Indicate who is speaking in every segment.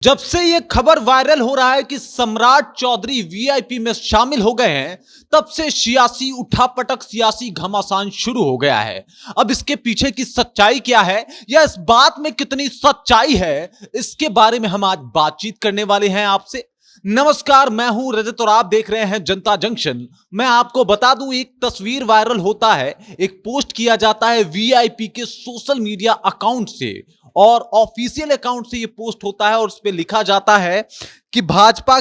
Speaker 1: जब से ये खबर वायरल हो रहा है कि सम्राट चौधरी वीआईपी में शामिल हो गए हैं, तब से सियासी उठापटक, सियासी घमासान शुरू हो गया है। अब इसके पीछे की सच्चाई क्या है या इस बात में कितनी सच्चाई है, इसके बारे में हम आज बातचीत करने वाले हैं आपसे। नमस्कार, मैं हूं रजत और आप देख रहे हैं जनता जंक्शन। मैं आपको बता दूं, एक तस्वीर वायरल होता है, एक पोस्ट किया जाता है वीआईपी के सोशल मीडिया अकाउंट से और ऑफिशियल अकाउंट से ये पोस्ट होता है और उस पर लिखा जाता है कि भाजपा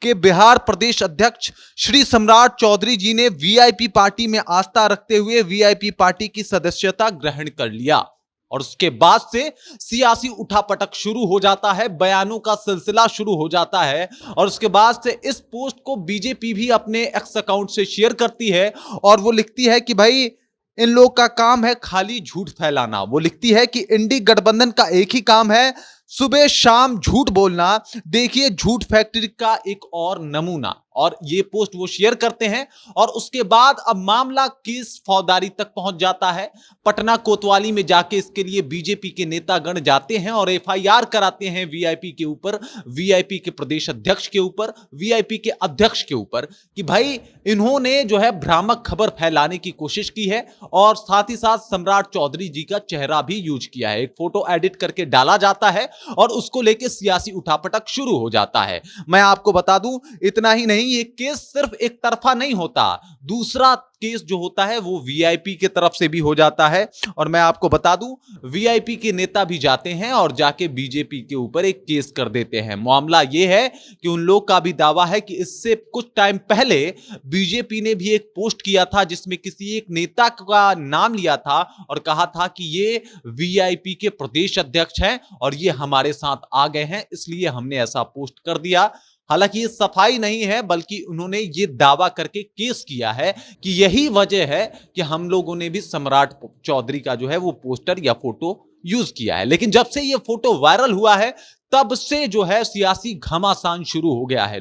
Speaker 1: के बिहार प्रदेश अध्यक्ष श्री सम्राट चौधरी जी ने वीआईपी पार्टी में आस्था रखते हुए वीआईपी पार्टी की सदस्यता ग्रहण कर लिया। और उसके बाद से सियासी उठापटक शुरू हो जाता है, बयानों का सिलसिला शुरू हो जाता है और उसके बाद से इस पोस्ट को बीजेपी भी अपने एक्स अकाउंट से शेयर करती है और वो लिखती है कि भाई इन लोग का काम है खाली झूठ फैलाना। वो लिखती है कि इंडी गठबंधन का एक ही काम है, सुबह शाम झूठ बोलना। देखिए झूठ फैक्ट्री का एक और नमूना। और ये पोस्ट वो शेयर करते हैं और उसके बाद अब मामला केस फौजदारी तक पहुंच जाता है। पटना कोतवाली में जाके इसके लिए बीजेपी के नेतागण जाते हैं और एफआईआर कराते हैं वीआईपी के ऊपर, वीआईपी के प्रदेश अध्यक्ष के ऊपर, वीआईपी के अध्यक्ष के ऊपर कि भाई इन्होंने जो है भ्रामक खबर फैलाने की कोशिश की है और साथ ही साथ सम्राट चौधरी जी का चेहरा भी यूज किया है। एक फोटो एडिट करके डाला जाता है और उसको लेके सियासी उठापटक शुरू हो जाता है। मैं आपको बता दूं, इतना ही नहीं, ये केस सिर्फ एक तरफा नहीं होता, दूसरा केस जो होता है वो वीआईपी के तरफ से भी हो जाता है। और मैं आपको बता दूं, वीआईपी के नेता भी जाते हैं और जाके बीजेपी के ऊपर एक केस कर देते हैं। मामला ये है कि उन लोग का भी दावा है कि इससे कुछ टाइम पहले बीजेपी ने भी एक पोस्ट किया था जिसमें किसी एक नेता का नाम लिया था और कहा था कि ये वीआईपी के प्रदेश अध्यक्ष हैं और ये हमारे साथ आ गए हैं, इसलिए हमने ऐसा पोस्ट कर दिया। हालांकि ये सफाई नहीं है, बल्कि उन्होंने ये दावा करके केस किया है कि यही वजह है कि हम लोगों ने भी सम्राट चौधरी का जो है वो पोस्टर या फोटो यूज किया है। लेकिन जब से ये फोटो वायरल हुआ है तब से जो है सियासी घमासान शुरू हो गया है।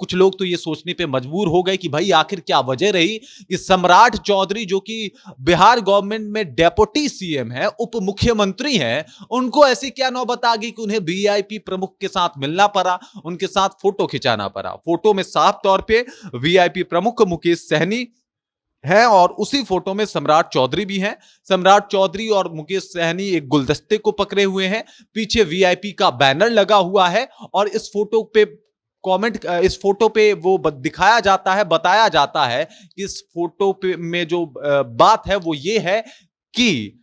Speaker 1: कुछ लोग तो ये सोचने पे मजबूर हो गए कि भाई आखिर क्या वजह रही कि सम्राट चौधरी जो कि बिहार गवर्नमेंट में डेप्यूटी सीएम है, उप मुख्यमंत्री हैं, उनको ऐसी क्या नौबत आ गई कि उन्हें वीआईपी प्रमुख के साथ मिलना पड़ा, उनके साथ फोटो खिंचाना पड़ा। फोटो में साफ तौर पे वीआईपी प्रमुख मुकेश सहनी है और उसी फोटो में सम्राट चौधरी भी हैं। सम्राट चौधरी और मुकेश सहनी एक गुलदस्ते को पकड़े हुए हैं, पीछे वीआईपी का बैनर लगा हुआ है और इस फोटो पे वो दिखाया जाता है, बताया जाता है कि इस फोटो पे में जो बात है वो ये है कि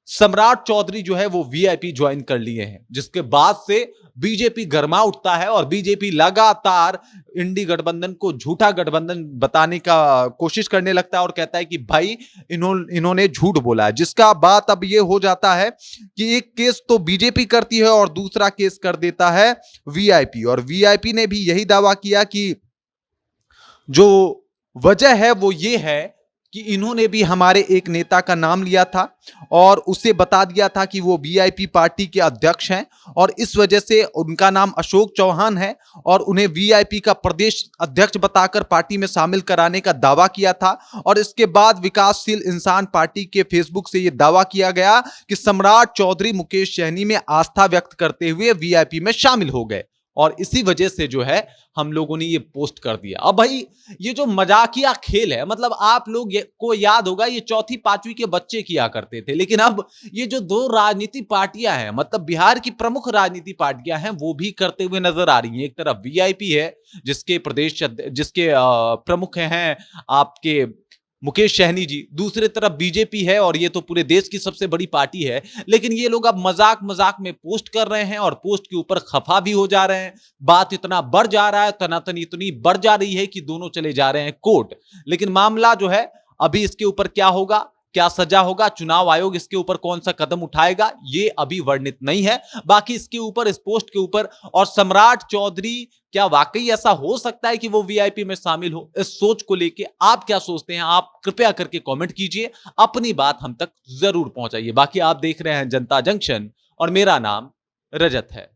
Speaker 1: सम्राट चौधरी जो है वो वीआईपी ज्वाइन कर लिए हैं, जिसके बाद से बीजेपी गरमा उठता है और बीजेपी लगातार इंडी गठबंधन को झूठा गठबंधन बताने का कोशिश करने लगता है और कहता है कि भाई इन्होंने झूठ बोला है। जिसका बात अब ये हो जाता है कि एक केस तो बीजेपी करती है और दूसरा केस कर देता है वीआईपी। और वीआईपी ने भी यही दावा किया कि जो वजह है वो ये है कि इन्होंने भी हमारे एक नेता का नाम लिया था और उसे बता दिया था कि वो वीआईपी पार्टी के अध्यक्ष हैं और इस वजह से उनका नाम अशोक चौहान है और उन्हें वीआईपी का प्रदेश अध्यक्ष बताकर पार्टी में शामिल कराने का दावा किया था। और इसके बाद विकासशील इंसान पार्टी के फेसबुक से यह दावा किया गया कि सम्राट चौधरी मुकेश सहनी में आस्था व्यक्त करते हुए वीआईपी में शामिल हो गए और इसी वजह से जो है हम लोगों ने ये पोस्ट कर दिया। अब भाई ये जो मजाकिया खेल है, मतलब आप लोग को याद होगा ये चौथी पांचवी के बच्चे किया करते थे, लेकिन अब ये जो दो राजनीति पार्टियां हैं, मतलब बिहार की प्रमुख राजनीति पार्टियां हैं, वो भी करते हुए नजर आ रही हैं। एक तरफ वीआईपी है जिसके प्रमुख हैं आपके मुकेश सहनी जी, दूसरे तरफ बीजेपी है और ये तो पूरे देश की सबसे बड़ी पार्टी है। लेकिन ये लोग अब मजाक मजाक में पोस्ट कर रहे हैं और पोस्ट के ऊपर खफा भी हो जा रहे हैं। बात इतना बढ़ जा रहा है, तनातनी इतनी बढ़ जा रही है कि दोनों चले जा रहे हैं कोर्ट। लेकिन मामला जो है अभी इसके ऊपर क्या होगा, क्या सजा होगा, चुनाव आयोग इसके ऊपर कौन सा कदम उठाएगा, ये अभी वर्णित नहीं है। बाकी इसके ऊपर, इस पोस्ट के ऊपर और सम्राट चौधरी क्या वाकई ऐसा हो सकता है कि वो वीआईपी में शामिल हो, इस सोच को लेके आप क्या सोचते हैं, आप कृपया करके कमेंट कीजिए, अपनी बात हम तक जरूर पहुंचाइए। बाकी आप देख रहे हैं जनता जंक्शन और मेरा नाम रजत है।